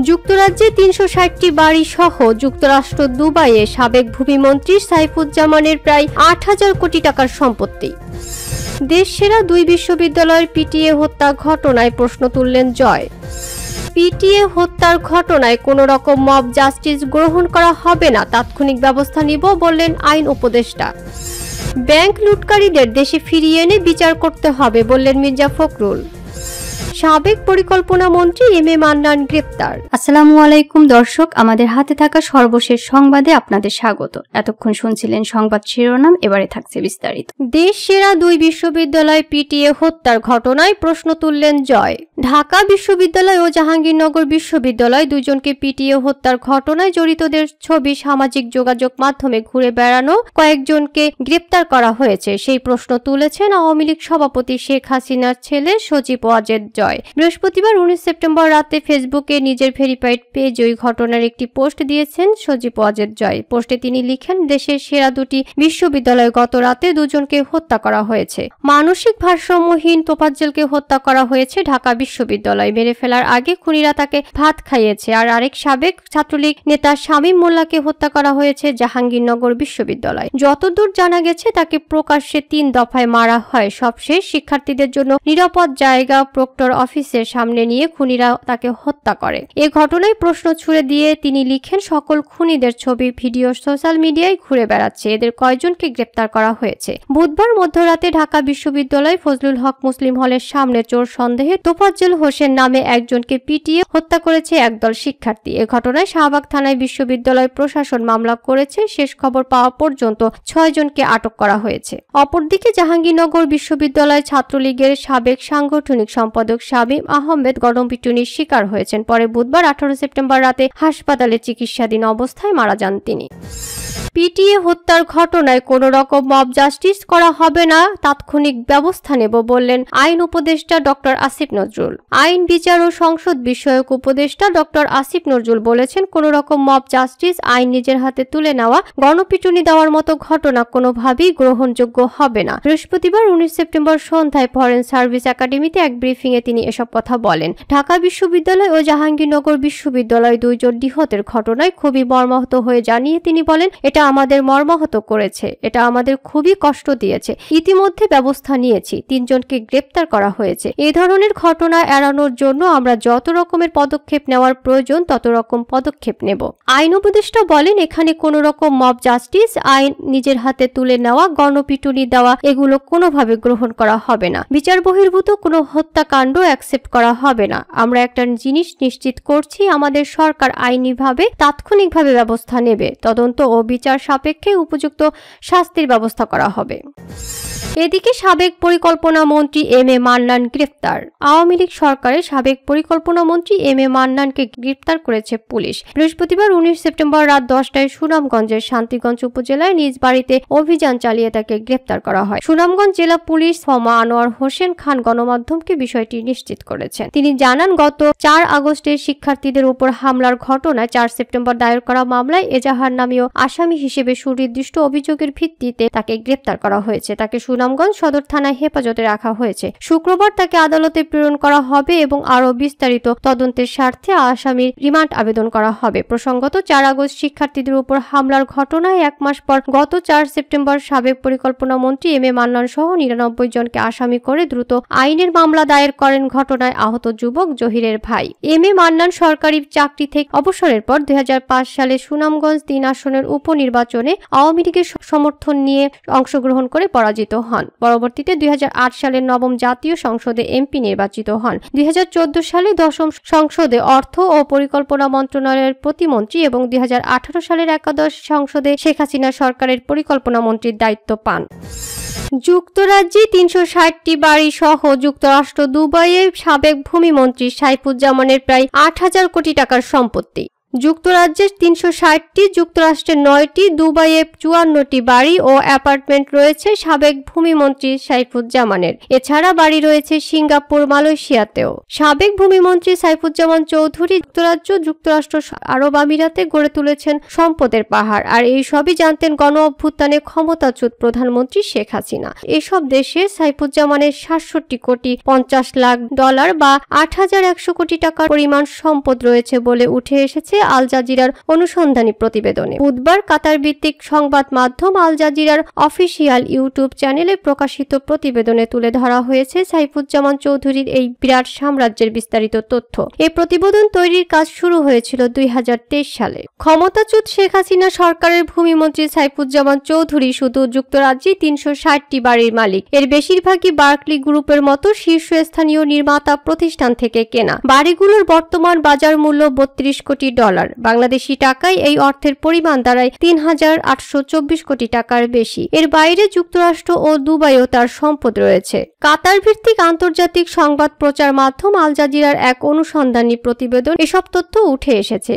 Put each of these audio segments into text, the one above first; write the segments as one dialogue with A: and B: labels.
A: যুক্তরাজ্যে ৩৬০টি বাড়ি সহ যুক্তরাষ্ট্র দুবাইয়ে সাবেক ভূমিমন্ত্রী সাইফুজ্জামানের প্রায় ৮,০০০ কোটি টাকার সম্পত্তি। দেশসেরা ২ বিশ্ববিদ্যালয়ের পিটিএ হত্যা ঘটনায় প্রশ্ন তুললেন জয়। পিটিএ হত্যার ঘটনায় কোনো রকম মব জাস্টিস গ্রহণ করা হবে না, তাৎক্ষণিক ব্যবস্থা নিব বললেন আইন উপদেষ্টা। ব্যাংক লুটকারীদের দেশে ফিরিয়ে এনে বিচার করতে হবে বললেন মির্জা ফখরুল। সাবেক পরিকল্পনা মন্ত্রী এম.এ. মান্নান গ্রেপ্তার।
B: আসসালামু আলাইকুম দর্শক, আমাদের হাতে থাকা সর্বশেষ সংবাদে আপনাদের স্বাগত। এতক্ষণ শুনছিলেন সংবাদ শিরোনাম, এবারে থাকছে বিস্তারিত।
A: দেশ সেরা ২ বিশ্ববিদ্যালয় পিটিএ হত্যার ঘটনায় প্রশ্ন তুললেন জয়। ঢাকা বিশ্ববিদ্যালয় ও জাহাঙ্গীরনগর বিশ্ববিদ্যালয় দুজনকে পিটিএ হত্যার ঘটনায় জড়িতদের ছবি সামাজিক যোগাযোগ মাধ্যমে ঘুরে বেড়ানো কয়েকজনকে গ্রেপ্তার করা হয়েছে, সেই প্রশ্ন তুলেছেন আওয়ামী লীগ সভাপতি শেখ হাসিনার ছেলে সজীব ওয়াজেদ জয়। বৃহস্পতিবার ১৯ সেপ্টেম্বর রাতে ফেসবুকে নিজের ভেরিফাইড পেজে ওই ঘটনার একটি পোস্ট দিয়েছেন সজীব ওয়াজেদ জয়। পোস্টে তিনি লিখেন, দেশের সেরা ২টি বিশ্ববিদ্যালয়ে গত রাতে দুজনকে হত্যা করা হয়েছে। মানসিক ভারসাম্যহীন তোফাজ্জলকে হত্যা করা হয়েছে ঢাকা বিশ্ববিদ্যালয়। মেরে ফেলার আগে খুনিরা তাকে ভাত খাইয়েছে। আর আরেক সাবেক ছাত্রলীগ নেতা শামীম মোল্লাকে হত্যা করা হয়েছে জাহাঙ্গীরনগর বিশ্ববিদ্যালয়। যতদূর জানা গেছে তাকে প্রকাশ্যে ৩ দফায় মারা হয়। সবশেষ শিক্ষার্থীদের জন্য নিরাপদ জায়গা প্রক্টর অফিসের সামনে নিয়ে খুনিরা তাকে হত্যা করে। এ ঘটনায় প্রশ্ন ছুড়ে দিয়ে তিনি লিখেন, সকল খুনিদের ছবি ভিডিও সোশ্যাল মিডিয়ায় ঘুরে বেড়াচ্ছে। এদের কয়জনকে গ্রেপ্তার করা হয়েছে। বুধবার মধ্যরাতে ঢাকা বিশ্ববিদ্যালয় ফজলুল হক মুসলিম হলের সামনে চোর সন্দেহে তোফাজ্জল হোসেন নামে একজনকে পিটিয়ে হত্যা করেছে একদল শিক্ষার্থী। এ ঘটনায় শাহবাগ থানায় বিশ্ববিদ্যালয় প্রশাসন মামলা করেছে। শেষ খবর পাওয়া পর্যন্ত ৬ জনকে আটক করা হয়েছে। অপরদিকে জাহাঙ্গীরনগর বিশ্ববিদ্যালয় ছাত্রলীগের সাবেক সাংগঠনিক সম্পাদক শামীম আহমেদ গণপিটুনির শিকার হয়েছেন। পরে বুধবার ১৮ সেপ্টেম্বর রাতে হাসপাতালে চিকিৎসাধীন অবস্থায় মারা যান তিনি। পিটিএ হত্যার ঘটনায় কোনো রকম মব জাস্টিস করা হবে না, তাৎক্ষণিক ব্যবস্থা নেব বললেন আইন উপদেষ্টা ডক্টর আসিফ নজরুল। আইন বিচার ও সংসদ বিষয়ক উপদেষ্টা ডক্টর আসিফ নজরুল বলেছেন, কোনো রকম মব জাস্টিস, আইন নিজের হাতে তুলে নেওয়া, গণপিটুনি দেওয়ার মতো ঘটনা কোনোভাবেই গ্রহণযোগ্য হবে না। বৃহস্পতিবার ১৯ সেপ্টেম্বর সন্ধ্যায় ফরেন সার্ভিস একাডেমিতে এক ব্রিফিংয়ে তিনি এসব কথা বলেন। ঢাকা বিশ্ববিদ্যালয় ও জাহাঙ্গীরনগর বিশ্ববিদ্যালয় ২ জন নিহতের ঘটনায় খুবই মর্মাহত হয়ে জানিয়ে তিনি বলেন, এটা আমাদের মর্মাহত করেছে, এটা আমাদের খুবই কষ্ট দিয়েছে। ইতিমধ্যে ব্যবস্থা নিয়েছি, ৩ জনকে গ্রেপ্তার করা হয়েছে। এই ধরনের ঘটনা এড়ানোর জন্য আমরা যত রকমের পদক্ষেপ নেওয়ার প্রয়োজন তত রকম পদক্ষেপ নেব। আইন উপদেষ্টা বলেন, এখানে কোনো রকম মব জাস্টিস, আইন নিজের হাতে তুলে নেওয়া, গণপিটুনি দেওয়া এগুলো কোনোভাবে গ্রহণ করা হবে না। বিচার বহির্ভূত কোনো হত্যাকাণ্ড অ্যাকসেপ্ট করা হবে না। আমরা একটা জিনিস নিশ্চিত করছি, আমাদের সরকার আইনিভাবে তাৎক্ষণিকভাবে ব্যবস্থা নেবে। তদন্ত ও বিচার সাপেক্ষে উপযুক্ত শাস্তির ব্যবস্থা করা হবে। এদিকে সাবেক পরিকল্পনা মন্ত্রী এম.এ. মান্নান গ্রেফতার। আওয়ামী লীগ সরকারের সাবেক পরিকল্পনা মন্ত্রী এম.এ. মান্নানকে গ্রেফতার করেছে পুলিশ। বৃহস্পতিবার ১৯ সেপ্টেম্বর রাত ১০টায় সুনামগঞ্জের শান্তিগঞ্জ উপজেলায় নিজ বাড়িতে অভিযান চালিয়ে তাকে গ্রেফতার করা হয়। সুনামগঞ্জ জেলা পুলিশ ফমা আনোয়ার হোসেন খান গণমাধ্যমকে বিষয়টি নিশ্চিত করেছেন। তিনি জানান, গত ৪ আগস্টের শিক্ষার্থীদের উপর হামলার ঘটনায় ৪ সেপ্টেম্বর দায়ের করা মামলায় এজাহার নামীয় আসামি হিসেবে সুনির্দিষ্ট অভিযোগের ভিত্তিতে তাকে গ্রেফতার করা হয়েছে। তাকে সুনামগঞ্জ সদর থানায় হেফাজতে রাখা হয়েছে। শুক্রবার তাকে আদালতে প্রেরণ করা হবে এবং আরও বিস্তারিত তদন্তের স্বার্থে আসামির রিমান্ড আবেদন করা হবে। প্রসঙ্গত, ৪ আগস্ট শিক্ষার্থীদের উপর হামলার ঘটনায় ১ মাস পর গত ৪ সেপ্টেম্বর সাবেক পরিকল্পনা মন্ত্রী এম.এ. মান্নান সহ ৯৯ জনকে আসামি করে দ্রুত আইনের মামলা দায়ের করেন ঘটনায় আহত যুবক জহিরের ভাই। এম.এ. মান্নান সরকারি চাকরি থেকে অবসরের পর ২০০৫ সালে সুনামগঞ্জ ৩ আসনের উপনির্বাচনে আওয়ামী লীগের সমর্থন নিয়ে অংশগ্রহণ করে পরাজিত হন। পরবর্তীতে ২০০৮ সালের ৯ম জাতীয় সংসদে এমপি নির্বাচিত হন। ২০১৪ সালে ১০ম সংসদে অর্থ ও পরিকল্পনা মন্ত্রণালয়ের প্রতিমন্ত্রী এবং ২০১৮ সালের একাদশ সংসদে শেখ হাসিনা সরকারের পরিকল্পনা মন্ত্রীর দায়িত্ব পান। যুক্তরাজ্যে ৩৬০টি বাড়ি সহ যুক্তরাষ্ট্র দুবাইয়ে সাবেক ভূমিমন্ত্রী সাইফুজ্জামানের প্রায় ৮,০০০ কোটি টাকার সম্পত্তি। যুক্তরাজ্যের 360টি, যুক্তরাষ্ট্রের 9টি, দুবাইয়ে 54টি বাড়ি ও অ্যাপার্টমেন্ট রয়েছে সাবেক ভূমিমন্ত্রী সাইফুজ্জামানের। এছাড়া বাড়ি রয়েছে সিঙ্গাপুর, মালয়েশিয়াতেও। সাবেক ভূমিমন্ত্রী সাইফুজ্জামান চৌধুরী যুক্তরাজ্য, যুক্তরাষ্ট্র, আরব আমিরাতে গড়ে তুলেছেন সম্পদের পাহাড়। আর এই সবই জানতেন গণ অভ্যুত্থানে ক্ষমতাচ্যুত প্রধানমন্ত্রী শেখ হাসিনা। এসব দেশে সাইফুজ্জামানের 67 কোটি 50 লাখ ডলার বা 8100 কোটি টাকার পরিমাণ সম্পদ রয়েছে বলে উঠে এসেছে আল জাজিরার অনুসন্ধানী প্রতিবেদনে। বুধবার কাতার ভিত্তিক সংবাদ মাধ্যম আল জাজিরার অফিসিয়াল ইউটিউব চ্যানেলে প্রকাশিত প্রতিবেদনে তুলে ধরা হয়েছে সাইফুজ্জামান চৌধুরীর এই বিরাট সাম্রাজ্যের বিস্তারিত তথ্য। এই প্রতিবেদন তৈরির কাজ শুরু হয়েছিল 2023 সালে। ক্ষমতাচ্যুত শেখ হাসিনা সরকারের ভূমিমন্ত্রী সাইফুজ্জামান চৌধুরী শুধু যুক্তরাজ্যে 360টি বাড়ির মালিক। এর বেশিরভাগই বার্কলি গ্রুপের মতো শীর্ষস্থানীয় নির্মাতা প্রতিষ্ঠান থেকে কেনা। বাড়িগুলোর বর্তমান বাজার মূল্য 32 কোটি ডলার। বাংলাদেশি টাকায় এই অর্থের পরিমাণ দাঁড়ায় 3824 কোটি টাকার বেশি। এর বাইরে যুক্তরাষ্ট্র ও দুবাইও তার সম্পদ রয়েছে। কাতার ভিত্তিক আন্তর্জাতিক সংবাদ প্রচার মাধ্যম আল জাজিরার এক অনুসন্ধানী প্রতিবেদন এসব তথ্য উঠে এসেছে।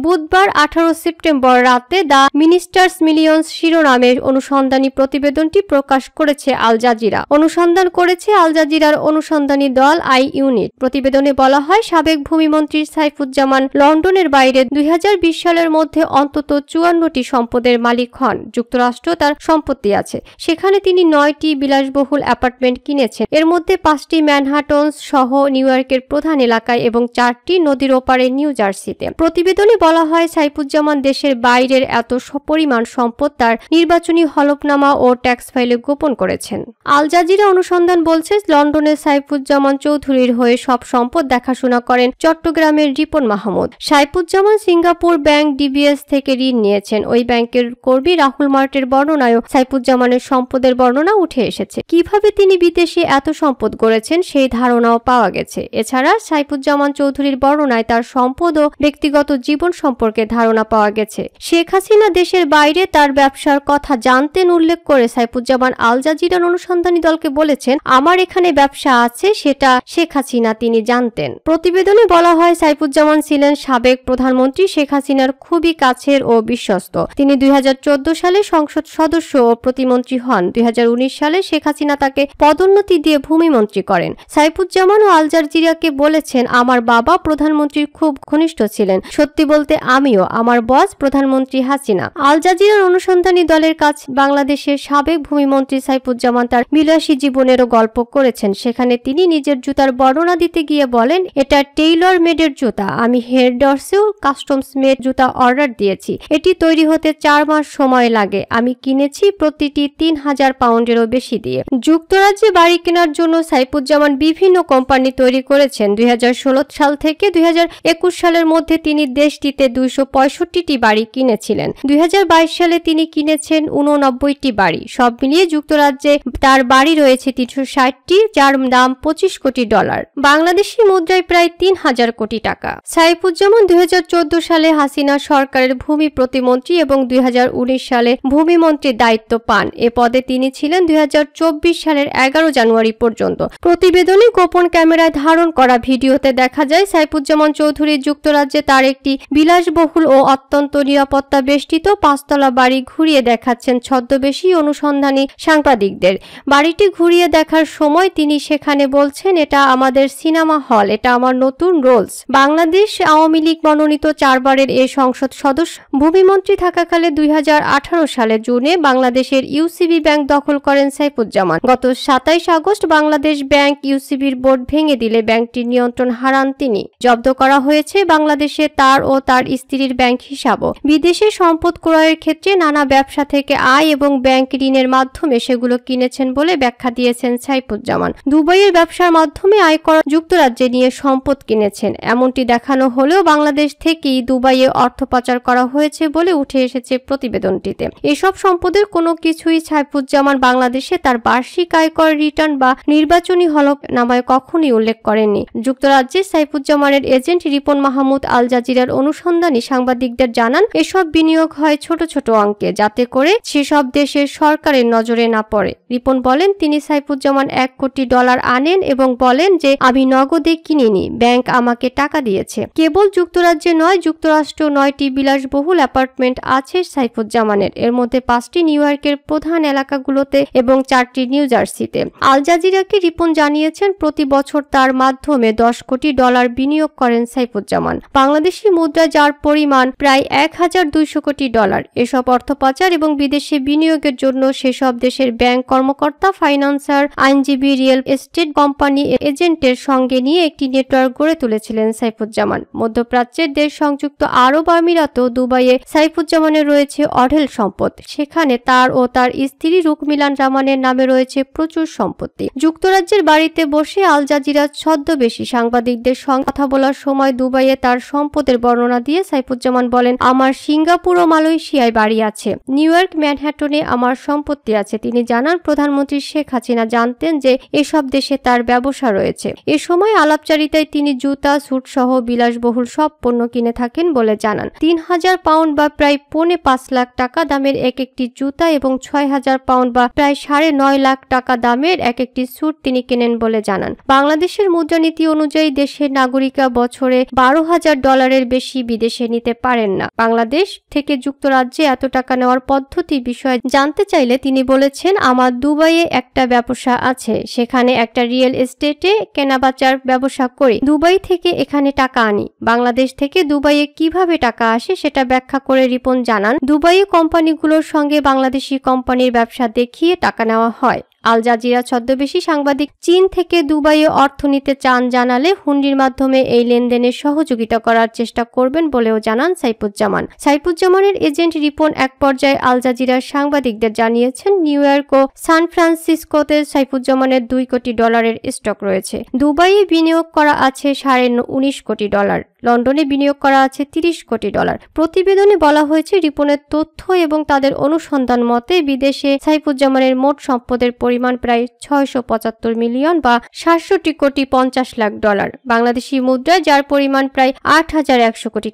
A: বুধবার 18 সেপ্টেম্বর রাতে দ্য মিনিস্টার্স মিলিয়ন্স শিরোনামের অনুসন্ধানী প্রতিবেদনটি প্রকাশ করেছে আল জাজিরা। অনুসন্ধান করেছে আল জাজিরার অনুসন্ধানী দল আই ইউনিট। প্রতিবেদনে বলা হয়, সাবেক ভূমিমন্ত্রী সাইফুজ্জামান লন্ডনের বাইরে 2020 সালের মধ্যে অন্তত 54টি সম্পদের মালিক হন। যুক্তরাষ্ট্র তার সম্পত্তি আছে, সেখানে তিনি 9টি বিলাসবহুল অ্যাপার্টমেন্ট কিনেছেন। এর মধ্যে 5টি ম্যানহাটন সহ নিউ ইয়র্কের প্রধান এলাকায় এবং 4টি নদীর ওপারে নিউ জার্সিতে। প্রতিবেদনে বলা হয়, সাইফুজ্জামান দেশের বাইরের এত পরিমাণ সম্পদ তার নির্বাচনী হলফনামা ও ট্যাক্স ফাইলে গোপন করেছেন। আল জাজিরা অনুসন্ধান বলছে, লন্ডনের সাইফুজ্জামান চৌধুরীর হয়ে সব সম্পদ দেখাশোনা করেন চট্টগ্রামের Ripon Mahmud. Saifuzzaman Singapore bank DBS থেকে ঋণ নিয়েছেন। ওই ব্যাংকের কর্মী রাহুল মার্টের বর্ণনায়ও সাইফুজ্জামানের সম্পদের বর্ণনা উঠে এসেছে। কিভাবে তিনি বিদেশে এত সম্পদ গড়েছেন সেই ধারণাও পাওয়া গেছে। এছাড়া সাইফুজ্জামান চৌধুরীর বর্ণনায় তার সম্পদ ও ব্যক্তিগত জীবন সম্পর্কে ধারণা পাওয়া গেছে। শেখ হাসিনা দেশের বাইরে তার ব্যবসার কথা জানতেন উল্লেখ করে সাইফুজ্জামান আল জাজিরার অনুসন্ধানী দলকে বলেছেন, আমার এখানে ব্যবসা আছে, সেটা শেখ হাসিনা তিনি জানতেন। প্রতিবেদনে বলা হয়, সাইফুজ্জামান ছিলেন সাবেক প্রধানমন্ত্রী শেখ হাসিনার খুবই কাছের ও বিশ্বস্ত। তিনি 2014 সালে সংসদ সদস্য ও প্রতিমন্ত্রী হন। 2019 সালে শেখ হাসিনা তাকে পদোন্নতি দিয়ে ভূমিমন্ত্রী করেন। সাইফুজ্জামান ও আল জাজিরাকে বলেছেন, আমার বাবা প্রধানমন্ত্রীর খুব ঘনিষ্ঠ ছিলেন। সত্যি বলতে আমিও, আমার বস প্রধানমন্ত্রী হাসিনা। আল জাজিরার অনুসন্ধানী দলের কাছে বাংলাদেশের সাবেক ভূমিমন্ত্রী সাইফুজ্জামান তার বিলাসী জীবনেরও গল্প করেছেন। সেখানে তিনি নিজের জুতার বর্ণনা দিতে গিয়ে বলেন, এটা টেইলর মেডের জুতা। আমি হেয়ারড্রেসেও কাস্টমস মেড জুতা অর্ডার দিয়েছি। এটি তৈরি হতে 4 মাস সময় লাগে। আমি কিনেছি প্রতিটি 3000 পাউন্ডেরও বেশি দিয়ে। যুক্তরাজ্যে বাড়ি কেনার জন্য সাইফুজ্জামান বিভিন্ন কোম্পানি তৈরি করেছেন। 2016 সাল থেকে 2021 সালের মধ্যে তিনি দেশটিতে 265টি বাড়ি কিনেছিলেন। 2022 সালে তিনি কিনেছেন 89টি বাড়ি। সব মিলিয়ে যুক্তরাজ্যে তার বাড়ি রয়েছে 360টি, যার দাম 25 কোটি ডলার, বাংলাদেশি মুদ্রায় প্রায় 3000 কোটি টাকা। সাইফুজ্জামান 2014 সালে হাসিনা সরকারের ভূমি প্রতিমন্ত্রী এবং 2019 সালে ভূমিমন্ত্রীর দায়িত্ব পান। এ পদে তিনি ছিলেন 2024 সালের 11 জানুয়ারি পর্যন্ত। প্রতিবেদনে গোপন ক্যামেরায় ধারণ করা ভিডিওতে দেখা যায়, সাইফুজ্জামান চৌধুরী যুক্তরাজ্যে তার একটি বিলাসবহুল ও অত্যন্ত নিরাপত্তা বেষ্টিত 5তলা বাড়ি ঘুরিয়ে দেখাচ্ছেন ছদ্মবেশী অনুসন্ধানী সাংবাদিকদের। বাড়িটি ঘুরিয়ে দেখার সময় তিনি সেখানে বলছেন, এটা আমাদের সিনেমা হল, এটা আমার নতুন রোলস। বাংলাদেশ আওয়ামী লীগ মনোনীত 4 বারের এ সংসদ সদস্য ভূমিমন্ত্রী থাকাকালে 2018 সালে জুনে বাংলাদেশের ইউসিবি ব্যাংক দখল করেন সাইফুজ্জামান। গত 27 আগস্ট বাংলাদেশ ব্যাংক ইউসিবির বোর্ড ভেঙে দিলে ব্যাংকটির নিয়ন্ত্রণ হারান তিনি। জব্দ করা হয়েছে বাংলাদেশে তার ও তার স্ত্রীর ব্যাংক হিসাবও। বিদেশে সম্পদ ক্রয়ের ক্ষেত্রে নানা ব্যবসা থেকে আয় এবং ব্যাংক ঋণের মাধ্যমে সেগুলো কিনেছেন বলে ব্যাখ্যা দিয়েছেন সাইফুজ্জামান। দুবাইয়ের ব্যবসার মাধ্যমে আয় করা যুক্তরাজ্যে নিয়ে সম্পদ কিনেছেন এমনটি দেখানো হলেও বাংলাদেশ থেকেই দুবাইয়ে অর্থ পাচার করা হয়েছে বলে উঠে এসেছে প্রতিবেদনটিতে। এসব সম্পদের কোনো কিছুই সাইফুজ্জামান বাংলাদেশে তার বার্ষিক আয়কর রিটার্ন বা নির্বাচনী হলফনামায় কখনোই উল্লেখ করেননি। যুক্তরাজ্যে সাইফুজ্জামানের এজেন্ট রিপন মাহমুদ আল জাজিরার অনুসন্ধানী সাংবাদিকদের জানান, এসব বিনিয়োগ হয় ছোট ছোট অঙ্কে, যাতে করে সেসব দেশের সরকারের নজরে না পড়ে। রিপন বলেন, তিনি সাইফুজ্জামান 1 কোটি ডলার আনেন এবং বলেন যে আমি নগদে কিনিনি, ব্যাংক আমাকে টাকা দিয়েছে। কেবল যুক্তরাজ্যে যুক্তরাজ্যে 9 যুক্তরাষ্ট্র 9টি বিলাসবহুল অ্যাপার্টমেন্ট আছে সাইফুজ্জামানের। এর মধ্যে 5টি নিউ ইয়র্কের প্রধান এলাকাগুলোতে এবং 4টি নিউ জার্সিতে। আল জাজিরাকে রিপন জানিয়েছেন প্রতি বছর তার মাধ্যমে $10 কোটি বিনিয়োগ করেন সাইফুজ্জামান। বাংলাদেশি মুদ্রা যার পরিমাণ প্রায় $1200 কোটি। এসব অর্থ পাচার এবং বিদেশে বিনিয়োগের জন্য সেসব দেশের ব্যাংক কর্মকর্তা, ফাইন্যান্সার, আইনজীবী, রিয়েল এস্টেট কোম্পানি এজেন্টের সঙ্গে নিয়ে একটি নেটওয়ার্ক গড়ে তুলেছিলেন সাইফুজ্জামান। মধ্যপ্রাচ্যের দেশ সংযুক্ত আরব আমিরাত ও দুবাইয়ে সাইফুজ্জামানের রয়েছে অঢেল সম্পদ। সেখানে তার ও তার স্ত্রী রুকমিলান রামানের নামে রয়েছে প্রচুর সম্পত্তি। যুক্তরাজ্যের বাড়িতে বসে আল জাজিরা ছদ্মবেশী সাংবাদিকদের সঙ্গে কথা বলার সময় দুবাইয়ে তার সম্পদের বর্ণনা দিয়ে সাইফুজ্জামান বলেন, আমার সিঙ্গাপুর ও মালয়েশিয়ায় বাড়ি আছে, নিউ ইয়র্ক ম্যানহাটনে আমার সম্পত্তি আছে। তিনি জানান প্রধানমন্ত্রী শেখ হাসিনা জানতেন যে এসব দেশে তার ব্যবসা রয়েছে। এ সময় আলাপচারিতায় তিনি জুতা, স্যুট সহ বিলাসবহুল সব পণ্য কিনে থাকেন বলে জানান। 3000 পাউন্ড বা প্রায় $5.5 লাখ দামের এক একটি জুতা এবং 6000 পাউন্ড বা প্রায় $9.5 লাখ দামের এক একটি স্যুট তিনি কেনেন বলে জানান। বাংলাদেশের মুদ্রানীতি অনুযায়ী দেশের নাগরিকরা বছরে $12,000 বেশি বিদেশে নিতে পারেন না। বাংলাদেশ থেকে যুক্তরাজ্যে এত টাকা নেওয়ার পদ্ধতি বিষয়ে জানতে চাইলে তিনি বলেছেন, আমার দুবাইয়ে একটা ব্যবসা আছে, সেখানে একটা রিয়েল এস্টেটে কেনাবেচার ব্যবসা করি। দুবাই থেকে এখানে টাকা আনি। বাংলাদেশ থেকে দুবাইয়ে কিভাবে টাকা আসে সেটা ব্যাখ্যা করে রিপন জানান, দুবাইয়ে কোম্পানিগুলোর সঙ্গে বাংলাদেশি কোম্পানির ব্যবসা দেখিয়ে টাকা নেওয়া হয়। আল জাজিরা ছদ্মবেশী সাংবাদিক চীন থেকে দুবাইয়ে অর্থ নিতে চান জানালে হুন্ডির মাধ্যমে এই লেনদেনে সহযোগিতা করার চেষ্টা করবেন বলেও জানান সাইফুজ্জামান। সাইফুজ্জামানের এজেন্ট রিপন এক পর্যায়ে আল জাজিরার সাংবাদিকদের জানিয়েছেন, নিউ ইয়র্ক ও সান ফ্রান্সিসকোতে সাইফুজ্জামানের $2 কোটি স্টক রয়েছে। দুবাইয়ে বিনিয়োগ করা আছে $19 কোটি। লন্ডনে বিনিয়োগ করা আছে $30 কোটি। প্রতিবেদনে বলা হয়েছে, রিপনের তথ্য এবং তাদের অনুসন্ধান মতে বিদেশে সাইফুজ্জামানের মোট সম্পদের পরিমাণ প্রায় $675 মিলিয়ন বা $67 কোটি 50 লাখ। বাংলাদেশি মুদ্রায় যার পরিমাণ প্রায় $8100 কোটি।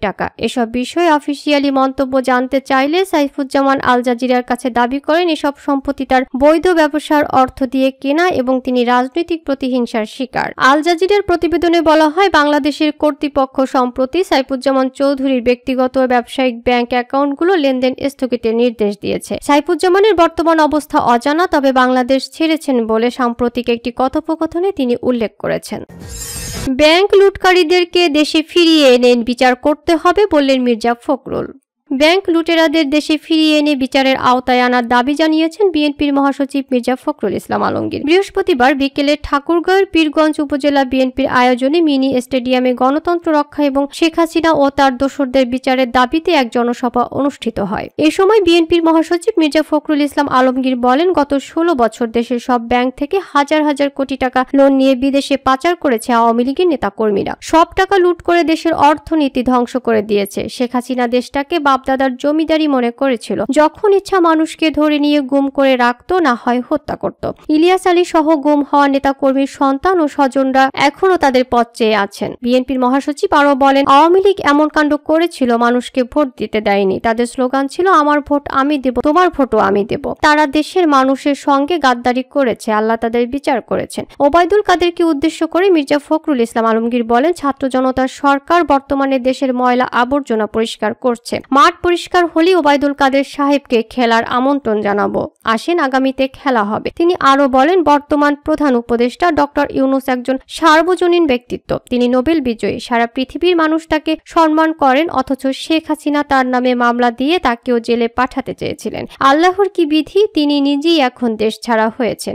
A: এসব বিষয়ে অফিসিয়ালি মন্তব্য জানতে চাইলে সাইফুজ্জামান আল জাজিরার কাছে দাবি করেন এসব সম্পত্তি তার বৈধ ব্যবসার অর্থ দিয়ে কেনা এবং তিনি রাজনৈতিক প্রতিহিংসার শিকার। আল জাজিরার প্রতিবেদনে বলা হয়, বাংলাদেশের কর্তৃপক্ষ সম্প্রতি সাইফুজ্জামান চৌধুরীর ব্যক্তিগত ও ব্যবসায়িক ব্যাংক অ্যাকাউন্টগুলো লেনদেন স্থগিতের নির্দেশ দিয়েছে। সাইফুজ্জামানের বর্তমান অবস্থা অজানা, তবে বাংলাদেশ ছেড়েছেন বলে সাম্প্রতিক একটি কথোপকথনে তিনি উল্লেখ করেছেন। ব্যাংক লুটকারীদেরকে দেশে ফিরিয়ে এনে বিচার করতে হবে বললেন মির্জা ফখরুল। ব্যাংক লুটেরাদের দেশে ফিরিয়ে এনে বিচারের আওতায় আনার দাবি জানিয়েছেন বিএনপির মহাসচিব মির্জা ফখরুল ইসলাম আলমগীর। বৃহস্পতিবার বিকেলে ঠাকুরগাঁওয়ের পীরগঞ্জ উপজেলা বিএনপির আয়োজনে মিনি স্টেডিয়ামে গণতন্ত্র রক্ষা এবং শেখ হাসিনা ও তার দোসরদের বিচারের দাবিতে এক জনসভা অনুষ্ঠিত হয়। এ সময় বিএনপির মহাসচিব মির্জা ফখরুল ইসলাম আলমগীর বলেন, গত 16 বছর দেশের সব ব্যাংক থেকে হাজার হাজার কোটি টাকা লোন নিয়ে বিদেশে পাচার করেছে আওয়ামী লীগের নেতাকর্মীরা। সব টাকা লুট করে দেশের অর্থনীতি ধ্বংস করে দিয়েছে। শেখ হাসিনা দেশটাকে বাপদাদার জমিদারি মনে করেছিল। যখন ইচ্ছা মানুষকে ধরে নিয়ে গুম করে রাখতো, না হয় হত্যা করত। ইলিয়াস আলী সহ গুম হওয়া নেতাকর্মীর সন্তান ও স্বজনরা এখনো তাদের পথ চেয়ে আছেন। বিএনপির মহাসচিব আরো বলেন, আওয়ামী লীগ এমন কাণ্ড করেছিল, মানুষকে ভোট দিতে দেয়নি। তাদের স্লোগান ছিল, আমার ভোট আমি দেব, তোমার ভোটও আমি দেব। তারা দেশের মানুষের সঙ্গে গাদ্দারি করেছে, আল্লাহ তাদের বিচার করেছেন। ওবায়দুল কাদেরকে উদ্দেশ্য করে মির্জা ফখরুল ইসলাম আলমগীর বলেন, ছাত্র জনতার সরকার বর্তমানে দেশের ময়লা আবর্জনা পরিষ্কার করছে। মাঠ পরিষ্কার হলে ওবায়দুল কাদের সাহেবকে খেলার আমন্ত্রণ জানাবো, আসেন আগামীতে খেলা হবে। তিনি আরো বলেন, বর্তমান প্রধান উপদেষ্টা ডক্টর ইউনূস একজন সার্বজনীন ব্যক্তিত্ব, তিনি নোবেল বিজয়ী। সারা পৃথিবীর মানুষ তাকে সম্মান করেন, অথচ শেখ হাসিনা তার নামে মামলা দিয়ে তাকেও জেলে পাঠাতে চেয়েছিলেন। আল্লাহর কি বিধি, তিনি নিজেই এখন দেশ ছাড়া হয়েছেন।